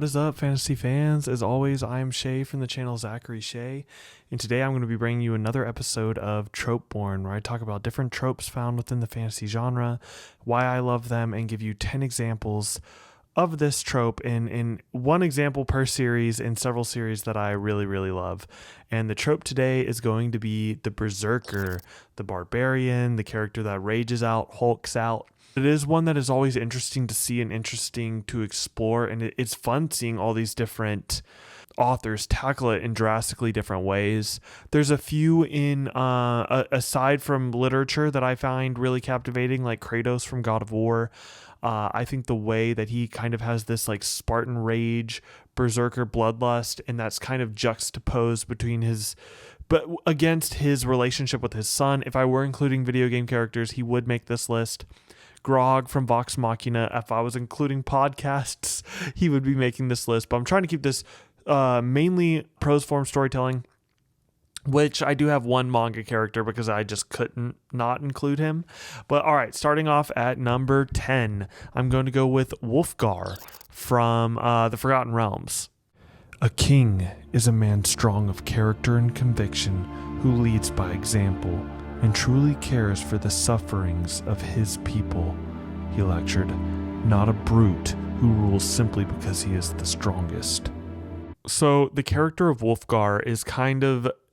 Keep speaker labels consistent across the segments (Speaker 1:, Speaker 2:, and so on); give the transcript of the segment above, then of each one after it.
Speaker 1: What is up, fantasy fans? As always, I am Shay from the channel Zachary Shay, and today I'm going to be bringing you another episode of Tropeborn, where I talk about different tropes found within the fantasy genre, why I love them, and give you 10 examples of this trope in one example per series in several series that I really, really love. And the trope today is going to be the Berserker, the barbarian, the character that rages out, hulks out. It is one that is always interesting to see and interesting to explore, and it's fun seeing all these different authors tackle it in drastically different ways. There's a few in aside from literature that I find really captivating, like Kratos from God of War. I think the way that he kind of has this like Spartan rage, berserker bloodlust, and that's kind of juxtaposed between but against his relationship with his son. If I were including video game characters, he would make this list. Grog from Vox Machina. If I was including podcasts, he would be making this list. But I'm trying to keep this mainly prose form storytelling, which I do have one manga character because I just couldn't not include him. But all right, starting off at number 10, I'm going to go with Wulfgar from the Forgotten Realms. A king is a man strong of character and conviction who leads by example and truly cares for the sufferings of his people, he lectured, not a brute who rules simply because he is the strongest. So the character of Wulfgar is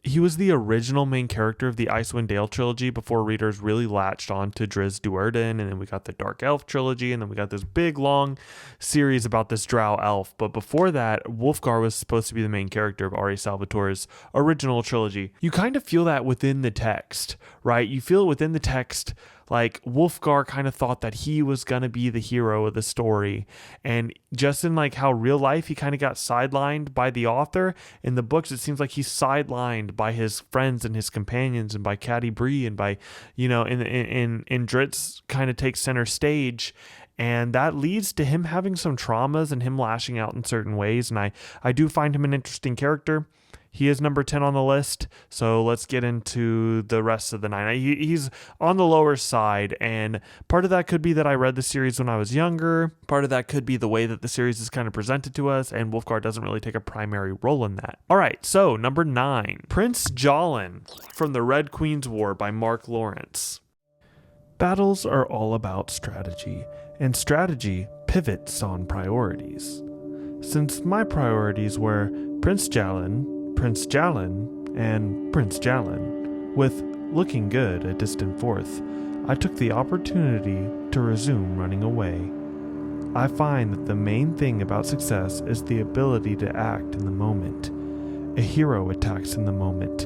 Speaker 1: he was the original main character of the Icewind Dale trilogy before readers really latched on to Drizzt Do'Urden, and then we got the Dark Elf trilogy, and then we got this big long series about this drow elf. But before that, Wulfgar was supposed to be the main character of R.A. Salvatore's original trilogy. You kind of feel that within the text, right? You feel it within the text, like Wulfgar kind of thought that he was going to be the hero of the story. And just in like how real life, he kind of got sidelined by the author. In the books, it seems like he's sidelined by his friends and his companions and by Catti Bree and by, in Drizzt kind of takes center stage. And that leads to him having some traumas and him lashing out in certain ways. And I do find him an interesting character. He is number 10 on the list, so let's get into the rest of the 9. He's on the lower side, and part of that could be that I read the series when I was younger. Part of that could be the way that the series is kind of presented to us, and Wulfgar doesn't really take a primary role in that. All right, so number 9, Prince Jalin from the Red Queen's War by Mark Lawrence. Battles are all about strategy, and strategy pivots on priorities. Since my priorities were Prince Jalin, and Prince Jalin, with looking good a distant fourth, I took the opportunity to resume running away. I find that the main thing about success is the ability to act in the moment. A hero attacks in the moment.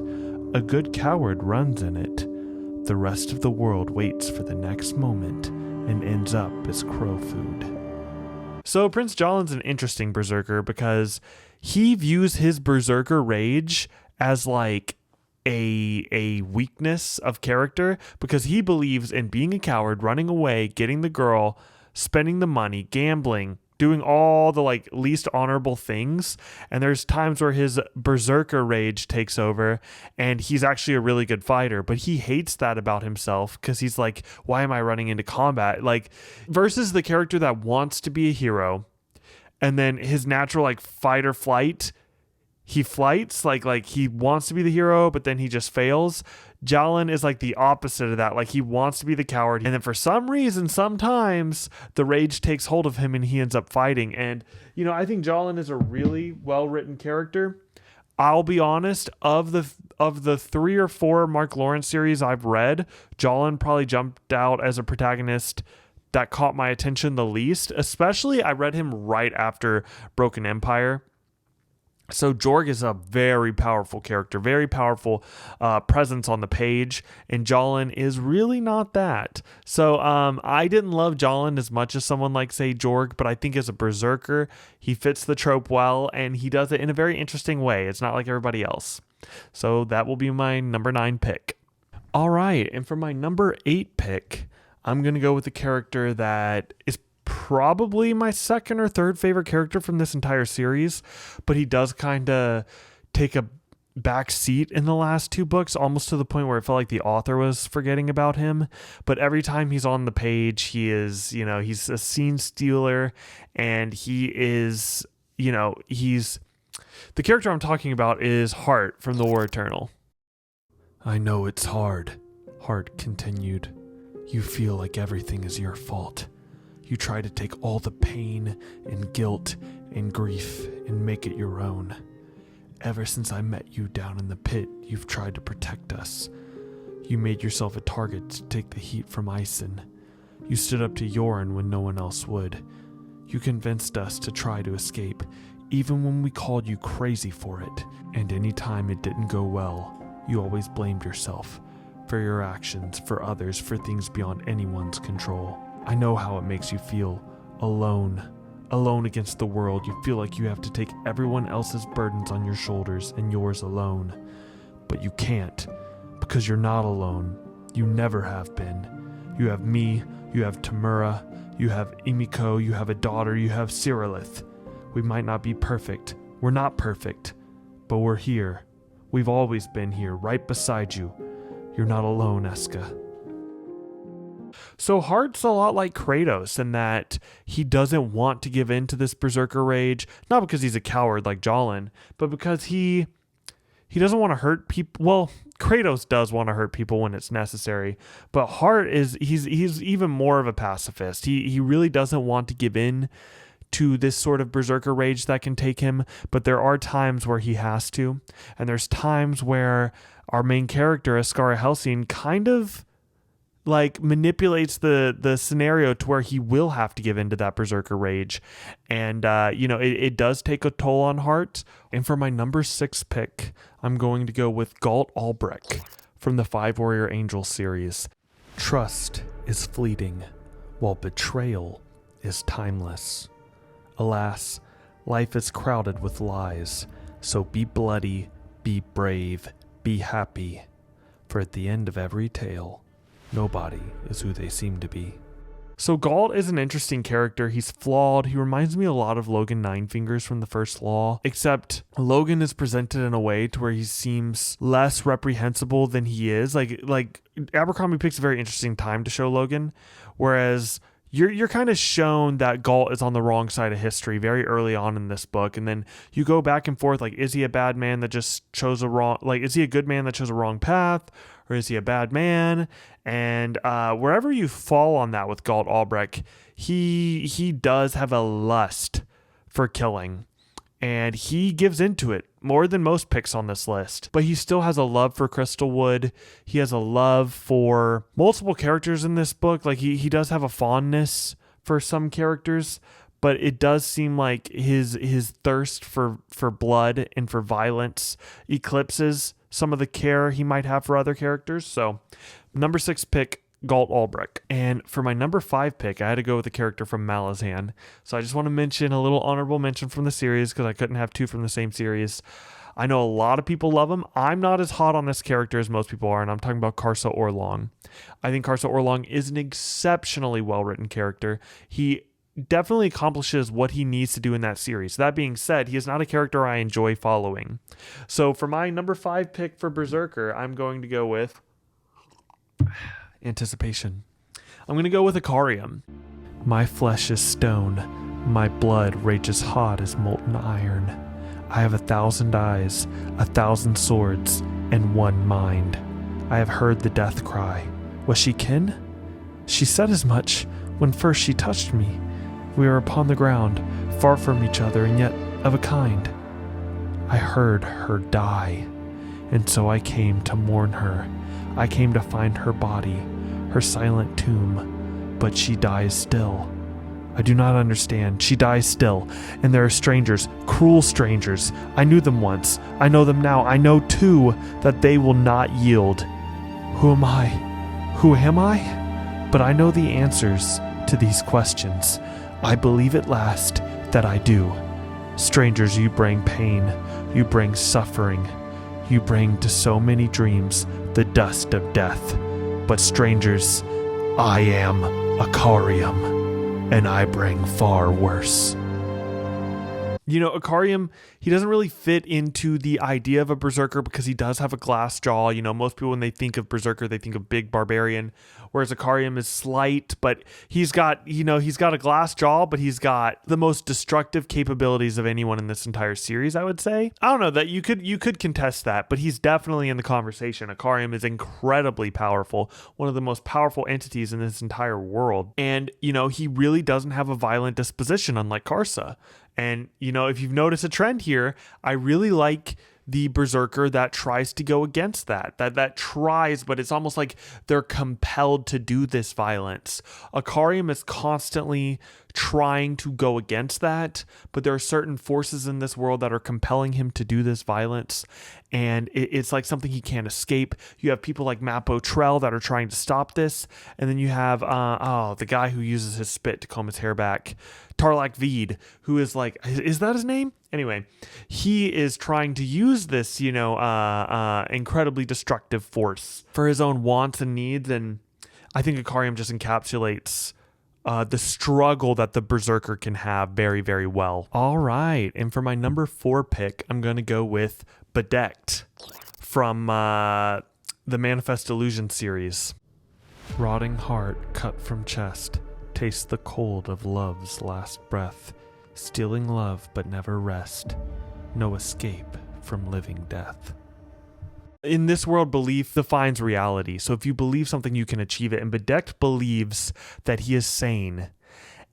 Speaker 1: A good coward runs in it. The rest of the world waits for the next moment and ends up as crow food. So Prince Jalin's an interesting berserker because he views his berserker rage as like a weakness of character, because he believes in being a coward, running away, getting the girl, spending the money, gambling, doing all the like least honorable things. And there's times where his berserker rage takes over and he's actually a really good fighter, but he hates that about himself because he's like, why am I running into combat? Like, versus the character that wants to be a hero, and then his natural like fight or flight, he flights, like he wants to be the hero, but then he just fails. Jalin is like the opposite of that. Like, he wants to be the coward, and then for some reason, sometimes the rage takes hold of him and he ends up fighting. And, I think Jalin is a really well-written character. I'll be honest, of the 3 or 4 Mark Lawrence series I've read, Jalin probably jumped out as a protagonist that caught my attention the least. Especially, I read him right after Broken Empire. So Jorg is a very powerful character, very powerful presence on the page, and Jalin is really not that. So I didn't love Jalin as much as someone like, say, Jorg, but I think as a berserker, he fits the trope well, and he does it in a very interesting way. It's not like everybody else. So that will be my number 9 pick. All right, and for my number 8 pick, I'm going to go with a character that is probably my second or third favorite character from this entire series, but he does kind of take a back seat in the last 2 books, almost to the point where it felt like the author was forgetting about him. But every time he's on the page, he is, he's a scene stealer, and he is, he's the character I'm talking about is Hart from The War Eternal. I know it's hard, Hart continued. You feel like everything is your fault. You try to take all the pain and guilt and grief and make it your own. Ever since I met you down in the pit, you've tried to protect us. You made yourself a target to take the heat from Ison. You stood up to Yoren when no one else would. You convinced us to try to escape, even when we called you crazy for it. And any time it didn't go well, you always blamed yourself for your actions, for others, for things beyond anyone's control. I know how it makes you feel, alone against the world. You feel like you have to take everyone else's burdens on your shoulders and yours alone. But you can't, because you're not alone. You never have been. You have me, you have Tamura, you have Emiko, you have a daughter, you have Cyrillith. We might not be perfect. We're not perfect, but we're here. We've always been here, right beside you. You're not alone, Eska. So Hart's a lot like Kratos in that he doesn't want to give in to this berserker rage, not because he's a coward like Jolin, but because he doesn't want to hurt people. Well, Kratos does want to hurt people when it's necessary, but Hart he's even more of a pacifist. He really doesn't want to give in to this sort of berserker rage that can take him, but there are times where he has to, and there's times where our main character, Askara Helsing, kind of like manipulates the scenario to where he will have to give into that berserker rage. And, it does take a toll on Hart. And for my number 6 pick, I'm going to go with Galt Albrecht from the 5 Warrior Angels series. Trust is fleeting, while betrayal is timeless. Alas, life is crowded with lies, so be bloody, be brave, be happy. For at the end of every tale, nobody is who they seem to be. So Galt is an interesting character. He's flawed. He reminds me a lot of Logan Ninefingers from the First Law, except Logan is presented in a way to where he seems less reprehensible than he is. Like Abercrombie picks a very interesting time to show Logan, whereas you're kind of shown that Galt is on the wrong side of history very early on in this book, and then you go back and forth. Like, is he a bad man that just chose a wrong? Like, is he a good man that chose a wrong path, or is he a bad man? And wherever you fall on that with Galt Albrecht, he does have a lust for killing, and he gives into it more than most picks on this list. But he still has a love for Crystalwood. He has a love for multiple characters in this book. Like he does have a fondness for some characters, but it does seem like his thirst for blood and for violence eclipses some of the care he might have for other characters. So number 6 pick, Galt Albrecht. And for my number 5 pick, I had to go with a character from Malazan. So I just want to mention a little honorable mention from the series because I couldn't have 2 from the same series. I know a lot of people love him. I'm not as hot on this character as most people are, and I'm talking about Karsa Orlong. I think Karsa Orlong is an exceptionally well-written character. He definitely accomplishes what he needs to do in that series. That being said, he is not a character I enjoy following. So for my number 5 pick for Berserker, I'm going to go with anticipation. I'm going to go with Icarium. My flesh is stone. My blood rages hot as molten iron. I have 1,000 eyes, 1,000 swords, and 1 mind. I have heard the death cry. Was she kin? She said as much when first she touched me. We were upon the ground, far from each other, and yet of a kind. I heard her die, and so I came to mourn her. I came to find her body, her silent tomb, but she dies still. I do not understand. She dies still, and there are strangers, cruel strangers. I knew them once. I know them now. I know, too, that they will not yield. Who am I? Who am I? But I know the answers to these questions. I believe at last that I do. Strangers, you bring pain. You bring suffering. You bring to so many dreams the dust of death. But strangers, I am Icarium, and I bring far worse. Ikariam, he doesn't really fit into the idea of a berserker because he does have a glass jaw. Most people, when they think of berserker, they think of big barbarian, whereas Ikariam is slight, but he's got a glass jaw, but he's got the most destructive capabilities of anyone in this entire series, I would say. I don't know that you could contest that, but he's definitely in the conversation. Ikariam is incredibly powerful, one of the most powerful entities in this entire world. And, he really doesn't have a violent disposition, unlike Karsa. And, if you've noticed a trend here, I really like the berserker that tries to go against that tries, but it's almost like they're compelled to do this violence. Ikariam is constantly trying to go against that, but there are certain forces in this world that are compelling him to do this violence, and it's like something he can't escape. You have people like Mappo Trell that are trying to stop this, and then you have the guy who uses his spit to comb his hair back, Tarlak Veed, who is like, is that his name? Anyway, he is trying to use this, incredibly destructive force for his own wants and needs, and I think Ikariam just encapsulates the struggle that the berserker can have very, very well. All right, and for my number 4 pick, I'm going to go with Bedecked from the Manifest Illusion series. Rotting heart cut from chest, taste the cold of love's last breath, stealing love but never rest, no escape from living death. In this world, belief defines reality. So if you believe something, you can achieve it. And Bedecked believes that he is sane.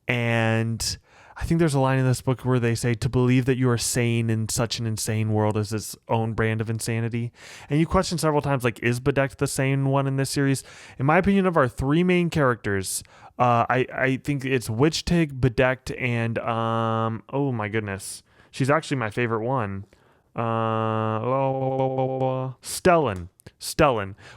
Speaker 1: And I think there's a line in this book where they say to believe that you are sane in such an insane world is its own brand of insanity. And you question several times, like, is Bedecked the sane one in this series? In my opinion, of our 3 main characters, I think it's Witchtig, Bedecked, and oh my goodness, she's actually my favorite one. Stellan.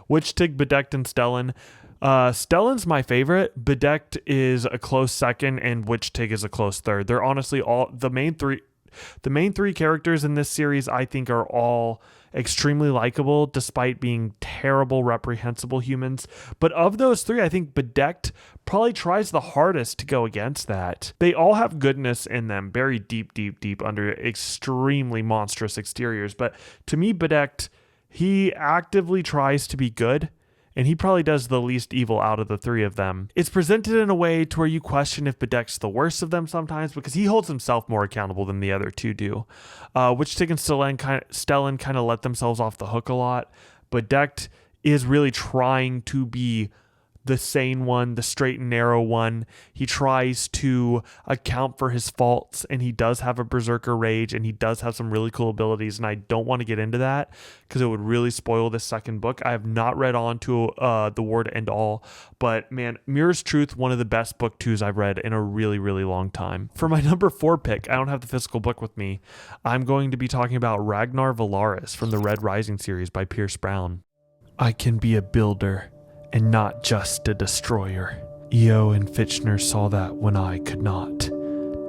Speaker 1: Witchtig, Bedecked, and Stellan. Stellan's my favorite. Bedecked is a close second, and Witchtig is a close third. They're honestly all the main three characters in this series. I think are all extremely likable, despite being terrible, reprehensible humans. But of those 3, I think Bedecked probably tries the hardest to go against that. They all have goodness in them, buried deep, deep, deep under extremely monstrous exteriors. But to me, Bedecked, he actively tries to be good, and he probably does the least evil out of the 3 of them. It's presented in a way to where you question if Bedecked's the worst of them sometimes, because he holds himself more accountable than the other 2 do. Witchtig and Stellan kind of let themselves off the hook a lot. Bedecked is really trying to be the sane one, the straight and narrow one. He tries to account for his faults, and he does have a berserker rage, and he does have some really cool abilities, and I don't want to get into that because it would really spoil this second book. I have not read on to The War to End All, but man, Mirror's Truth, one of the best book 2s I've read in a really, really long time. For my number 4 pick, I don't have the physical book with me. I'm going to be talking about Ragnar Valaris from the Red Rising series by Pierce Brown. I can be a builder and not just a destroyer. Eo and Fitchner saw that when I could not.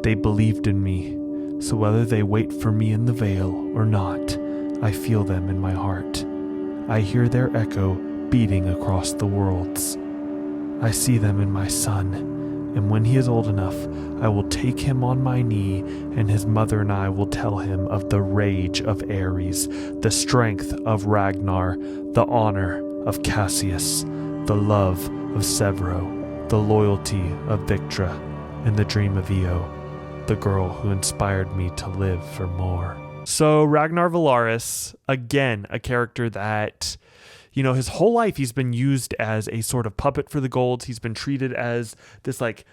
Speaker 1: They believed in me, so whether they wait for me in the Vale or not, I feel them in my heart. I hear their echo beating across the worlds. I see them in my son, and when he is old enough, I will take him on my knee, and his mother and I will tell him of the rage of Ares, the strength of Ragnar, the honor of Cassius, the love of Severo, the loyalty of Victra, and the dream of Eo, the girl who inspired me to live for more. So Ragnar Valaris, again, a character that, his whole life he's been used as a sort of puppet for the Golds. He's been treated as this like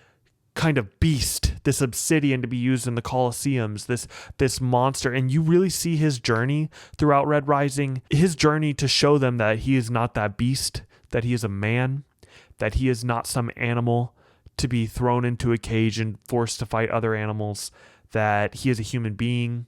Speaker 1: kind of beast, this obsidian to be used in the Colosseums, this monster. And you really see his journey throughout Red Rising, his journey to show them that he is not that beast, that he is a man, that he is not some animal to be thrown into a cage and forced to fight other animals, that he is a human being.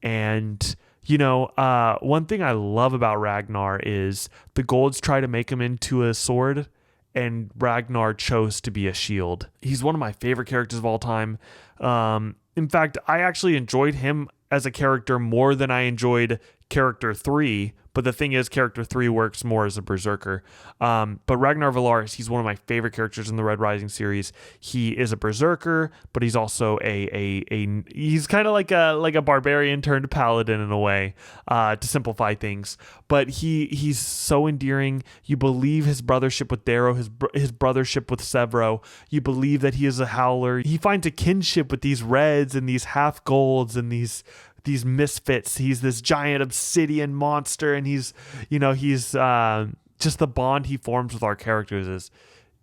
Speaker 1: And, one thing I love about Ragnar is the Golds try to make him into a sword, and Ragnar chose to be a shield. He's one of my favorite characters of all time. In fact, I actually enjoyed him as a character more than I enjoyed character 3, But the thing is, character 3 works more as a berserker. But Ragnar Valaris, he's one of my favorite characters in the Red Rising series. He is a berserker, but he's also he's kind of like a barbarian turned paladin in a way, to simplify things. But he's so endearing. You believe his brothership with Darrow, his brothership with Severo. You believe that he is a howler. He finds a kinship with these reds and these half golds and these misfits. He's this giant obsidian monster, and he's just the bond he forms with our characters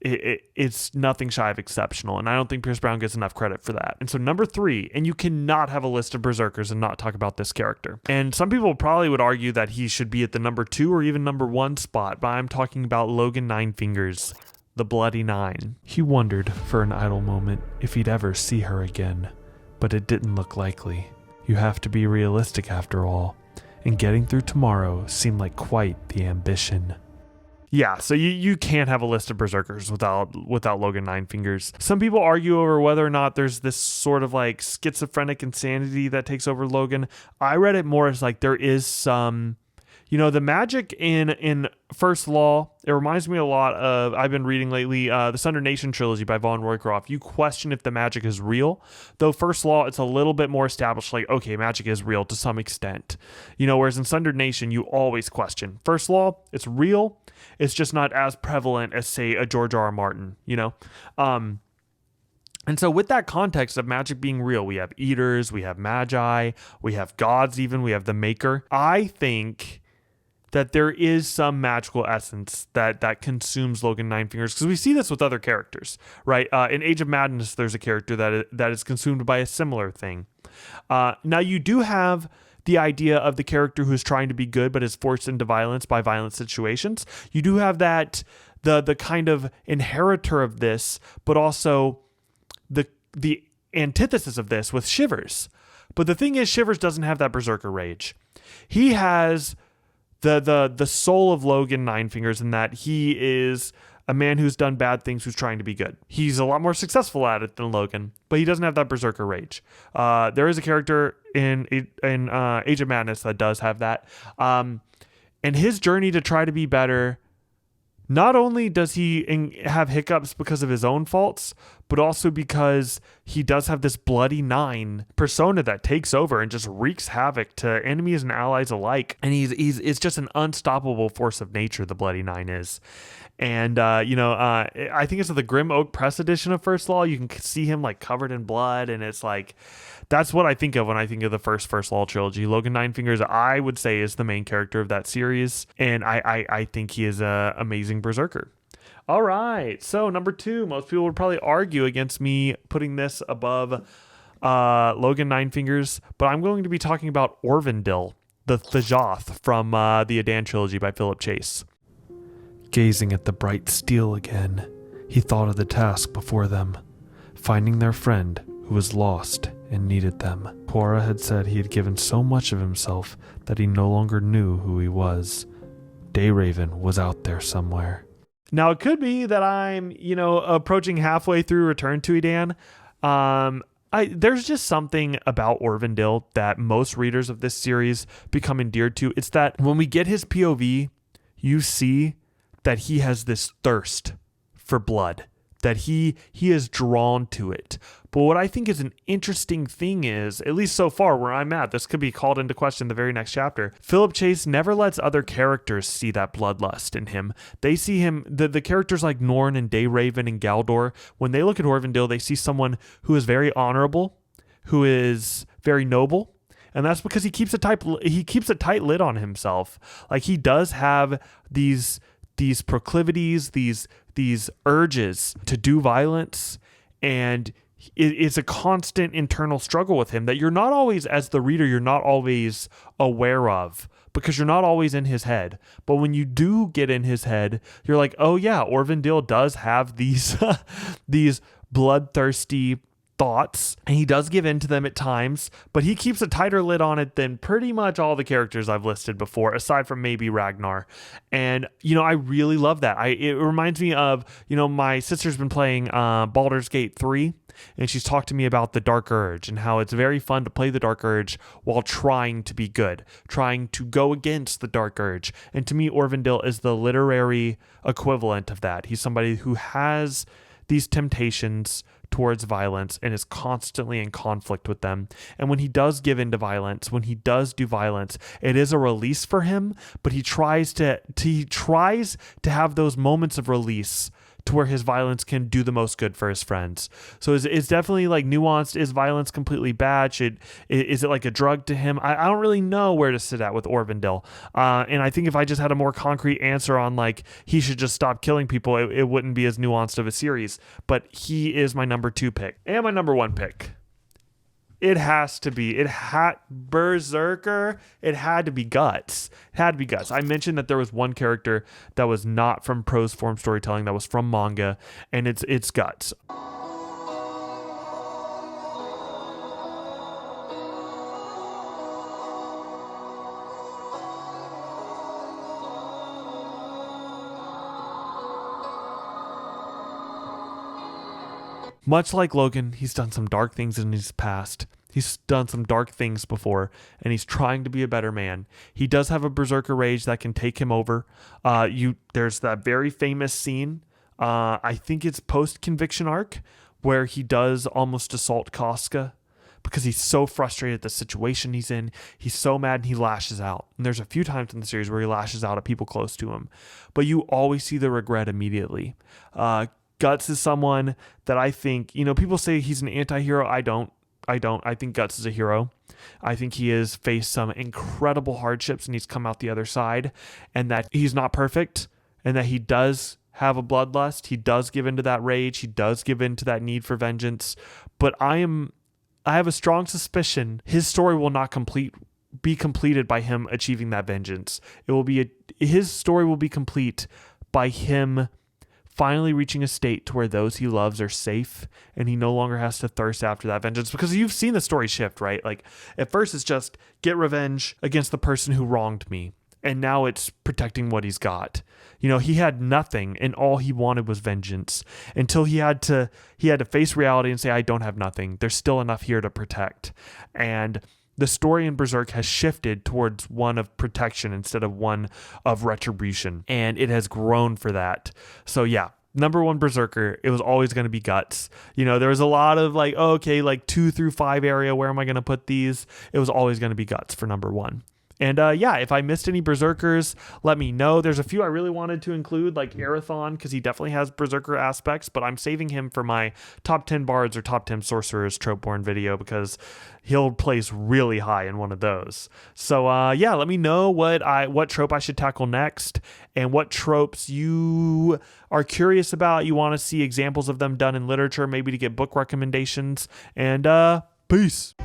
Speaker 1: it's nothing shy of exceptional, and I don't think Pierce Brown gets enough credit for that. And so number 3, and you cannot have a list of berserkers and not talk about this character. And some people probably would argue that he should be at the number 2 or even number 1 spot, but I'm talking about Logan Ninefingers, the Bloody Nine. He wondered for an idle moment if he'd ever see her again, but it didn't look likely. You have to be realistic after all, and getting through tomorrow seemed like quite the ambition. Yeah, so you can't have a list of berserkers without Logan Ninefingers. Some people argue over whether or not there's this sort of like schizophrenic insanity that takes over Logan. I read it more as like there is some, the magic in First Law, it reminds me a lot of, I've been reading lately, the Sunder Nation trilogy by Von Roycroft. You question if the magic is real, though First Law, it's a little bit more established, like, okay, magic is real to some extent. Whereas in Sunder Nation, you always question. First Law, it's real, it's just not as prevalent as, say, a George R. R. Martin, And so with that context of magic being real, we have eaters, we have magi, we have gods even, we have the maker. I think that there is some magical essence that consumes Logan Ninefingers, because we see this with other characters, right? In Age of Madness, there's a character that is consumed by a similar thing. Now, you do have the idea of the character who's trying to be good but is forced into violence by violent situations. You do have that, the kind of inheritor of this, but also the antithesis of this with Shivers. But the thing is, Shivers doesn't have that berserker rage. He has the soul of Logan Ninefingers in that he is a man who's done bad things who's trying to be good. He's a lot more successful at it than Logan, but he doesn't have that berserker rage. There is a character in Age of Madness that does have that. And his journey to try to be better, not only does he have hiccups because of his own faults, but also because he does have this Bloody Nine persona that takes over and just wreaks havoc to enemies and allies alike. And it's just an unstoppable force of nature, the Bloody Nine is. And, I think it's the Grim Oak Press edition of First Law. You can see him like covered in blood. And it's like, that's what I think of when I think of the First Law trilogy. Logan Ninefingers, I would say, is the main character of that series. And I think he is an amazing berserker. All right. So number 2, most people would probably argue against me putting this above Logan Ninefingers, but I'm going to be talking about Orvindil, the Joth from the Adan trilogy by Philip Chase. Gazing at the bright steel again, he thought of the task before them, finding their friend who was lost and needed them. Quora had said he had given so much of himself that he no longer knew who he was. Dayraven was out there somewhere. Now, it could be that I'm, approaching halfway through Return to Adan. There's just something about Orvindil that most readers of this series become endeared to. It's that when we get his POV, you see that he has this thirst for blood, that he is drawn to it. But what I think is an interesting thing is, at least so far where I'm at, this could be called into question in the very next chapter, Philip Chase never lets other characters see that bloodlust in him. They see him, the characters like Norn and Dayraven and Galdor, when they look at Orvindil, they see someone who is very honorable, who is very noble. And that's because he keeps a tight lid on himself. Like, he does have these proclivities, these urges to do violence, and it's a constant internal struggle with him that you're not always, as the reader, you're not always aware of, because you're not always in his head. But when you do get in his head, you're like, oh yeah, Orvindil does have these these bloodthirsty thoughts, and he does give in to them at times, but he keeps a tighter lid on it than pretty much all the characters I've listed before, aside from maybe Ragnar. And I really love that. It reminds me of, my sister's been playing Baldur's Gate 3, and she's talked to me about the Dark Urge and how it's very fun to play the Dark Urge while trying to be good, trying to go against the Dark Urge. And to me, Orvindil is the literary equivalent of that. He's somebody who has these temptations towards violence and is constantly in conflict with them. And when he does give into violence, when he does do violence, it is a release for him, but he tries to have those moments of release to where his violence can do the most good for his friends. So it's definitely like nuanced. Is violence completely bad? Is it like a drug to him? I don't really know where to sit at with Orvindil. And I think if I just had a more concrete answer on like he should just stop killing people, it wouldn't be as nuanced of a series. But he is my number 2 pick and my number 1 pick. It has to be. Berserker. It had to be Guts. It had to be Guts. I mentioned that there was one character that was not from prose form storytelling, that was from manga, and it's Guts. Much like Logan, he's done some dark things in his past. He's done some dark things before, and he's trying to be a better man. He does have a berserker rage that can take him over. There's that very famous scene, I think it's post-conviction arc, where he does almost assault Casca because he's so frustrated at the situation he's in. He's so mad and he lashes out. And there's a few times in the series where he lashes out at people close to him. But you always see the regret immediately. Guts is someone that I think, people say he's an anti-hero. I don't. I think Guts is a hero. I think he has faced some incredible hardships and he's come out the other side, and that he's not perfect, and that he does have a bloodlust. He does give into that rage. He does give into that need for vengeance. But I have a strong suspicion his story will not be completed by him achieving that vengeance. His story will be complete by him finally reaching a state to where those he loves are safe and he no longer has to thirst after that vengeance. Because you've seen the story shift, right? Like at first it's just get revenge against the person who wronged me, and now it's protecting what he's got. He had nothing and all he wanted was vengeance, until he had to face reality and say, I don't have nothing. There's still enough here to protect. And the story in Berserk has shifted towards one of protection instead of one of retribution, and it has grown for that. So yeah, number 1 Berserker, it was always going to be Guts. There was a lot of like, 2 through 5 area, where am I going to put these? It was always going to be Guts for number 1. And if I missed any Berserkers, let me know. There's a few I really wanted to include, like Arathon, because he definitely has Berserker aspects, but I'm saving him for my top 10 bards or top 10 sorcerers Tropeborn video, because he'll place really high in one of those. So let me know what trope I should tackle next, and what tropes you are curious about. You want to see examples of them done in literature, maybe to get book recommendations. And peace.